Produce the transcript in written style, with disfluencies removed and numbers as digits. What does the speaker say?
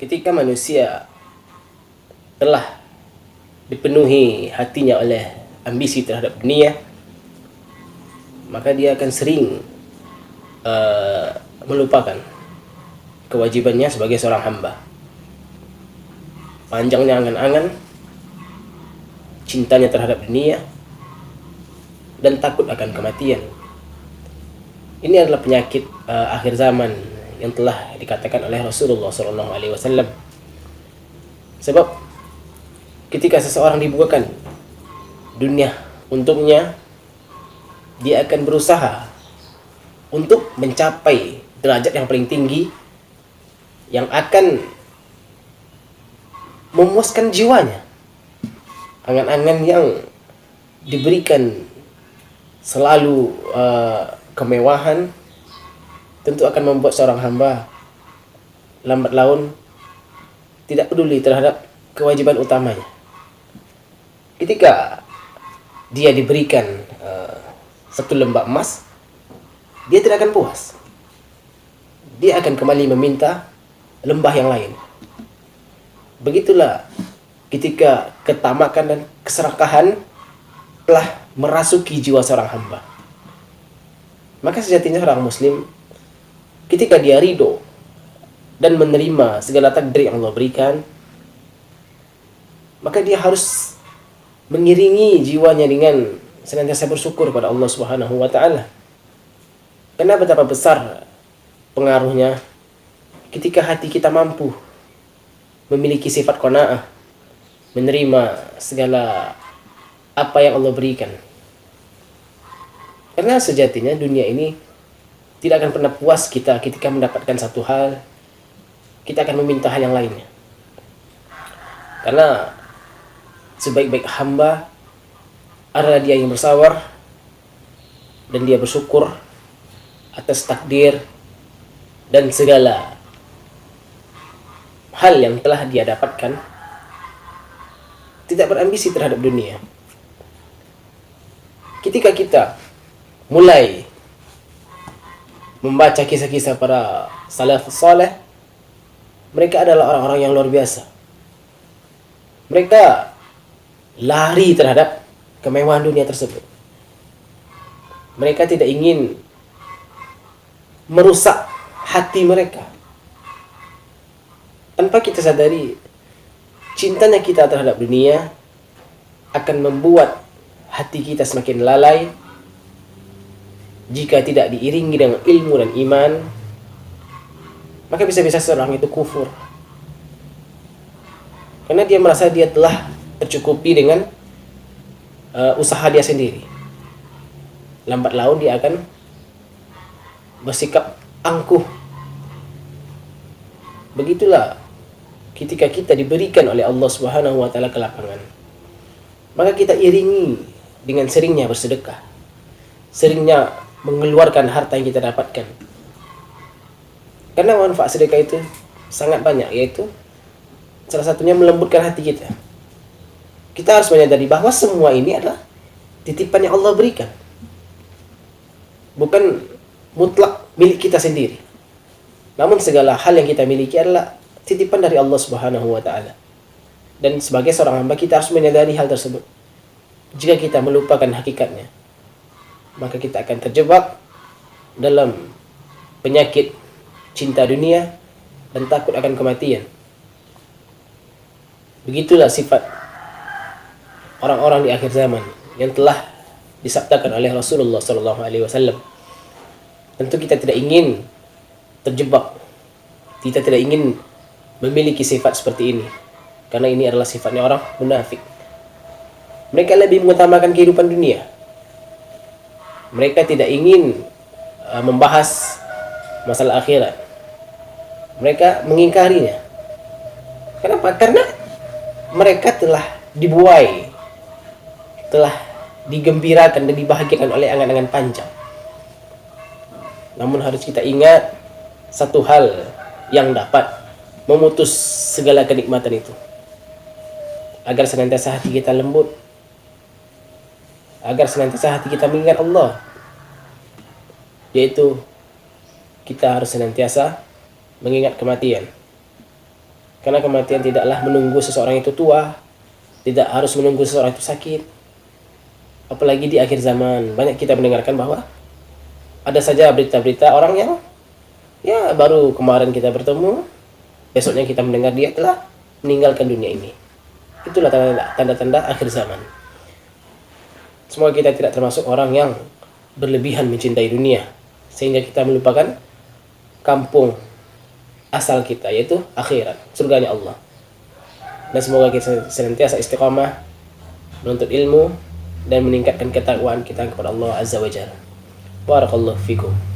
Ketika manusia telah dipenuhi hatinya oleh ambisi terhadap dunia, maka dia akan sering melupakan kewajibannya sebagai seorang hamba. Panjangnya angan-angan, cintanya terhadap dunia, dan takut akan kematian. Ini adalah penyakit akhir zaman yang telah dikatakan oleh Rasulullah SAW. Sebab ketika seseorang dibukakan dunia untuknya, dia akan berusaha untuk mencapai derajat yang paling tinggi yang akan memuaskan jiwanya. Angan-angan yang diberikan selalu kemewahan tentu akan membuat seorang hamba lambat laun tidak peduli terhadap kewajiban utamanya. Ketika dia diberikan satu lembah emas, dia tidak akan puas. Dia akan kembali meminta lembah yang lain. Begitulah ketika ketamakan dan keserakahan telah merasuki jiwa seorang hamba. Maka sejatinya seorang muslim, ketika dia ridho dan menerima segala takdir yang Allah berikan, maka dia harus mengiringi jiwanya dengan senantiasa bersyukur pada Allah Subhanahu wa taala. Karena betapa besar pengaruhnya ketika hati kita mampu memiliki sifat qanaah, menerima segala apa yang Allah berikan. Karena sejatinya dunia ini tidak akan pernah puas kita ketika mendapatkan satu hal, kita akan meminta hal yang lainnya. Karena sebaik-baik hamba adalah dia yang bersabar dan dia bersyukur atas takdir dan segala hal yang telah dia dapatkan, tidak berambisi terhadap dunia. Ketika kita mulai membaca kisah-kisah para salafus saleh, mereka adalah orang-orang yang luar biasa. Mereka lari terhadap kemewahan dunia tersebut. Mereka tidak ingin merusak hati mereka. Tanpa kita sadari, cintanya kita terhadap dunia akan membuat hati kita semakin lalai jika tidak diiringi dengan ilmu dan iman. Maka bisa-bisa seorang itu kufur, karena dia merasa dia telah tercukupi dengan usaha dia sendiri. Lambat laun dia akan bersikap angkuh. Begitulah ketika kita diberikan oleh Allah Subhanahu wa taala kelapangan, maka kita iringi dengan seringnya bersedekah, seringnya mengeluarkan harta yang kita dapatkan. Karena manfaat sedekah itu sangat banyak, yaitu salah satunya melembutkan hati kita. Kita harus menyadari bahwa semua ini adalah titipan yang Allah berikan, bukan mutlak milik kita sendiri. Namun segala hal yang kita miliki adalah titipan dari Allah Subhanahu wa taala. Dan sebagai seorang hamba kita harus menyadari hal tersebut. Jika kita melupakan hakikatnya, maka kita akan terjebak dalam penyakit cinta dunia dan takut akan kematian. Begitulah sifat orang-orang di akhir zaman yang telah disabdakan oleh Rasulullah SAW. Tentu kita tidak ingin terjebak, kita tidak ingin memiliki sifat seperti ini, karena ini adalah sifatnya orang munafik. Mereka lebih mengutamakan kehidupan dunia. Mereka tidak ingin membahas masalah akhirat. Mereka mengingkarinya. Kenapa? Karena mereka telah dibuai, telah digembirakan dan dibahagiakan oleh angan-angan panjang. Namun harus kita ingat satu hal yang dapat memutus segala kenikmatan itu, agar senantiasa hati kita lembut, agar senantiasa hati kita mengingat Allah, yaitu kita harus senantiasa mengingat kematian. Karena kematian tidaklah menunggu seseorang itu tua, tidak harus menunggu seseorang itu sakit. Apalagi di akhir zaman, banyak kita mendengarkan bahwa ada saja berita-berita orang yang ya baru kemarin kita bertemu, besoknya kita mendengar dia telah meninggalkan dunia ini. Itulah tanda-tanda akhir zaman. Semoga kita tidak termasuk orang yang berlebihan mencintai dunia sehingga kita melupakan kampung asal kita, yaitu akhirat, surganya Allah. Dan semoga kita senantiasa istiqamah menuntut ilmu dan meningkatkan ketakwaan kita kepada Allah Azza wa Jalla. Barakallahu fikum.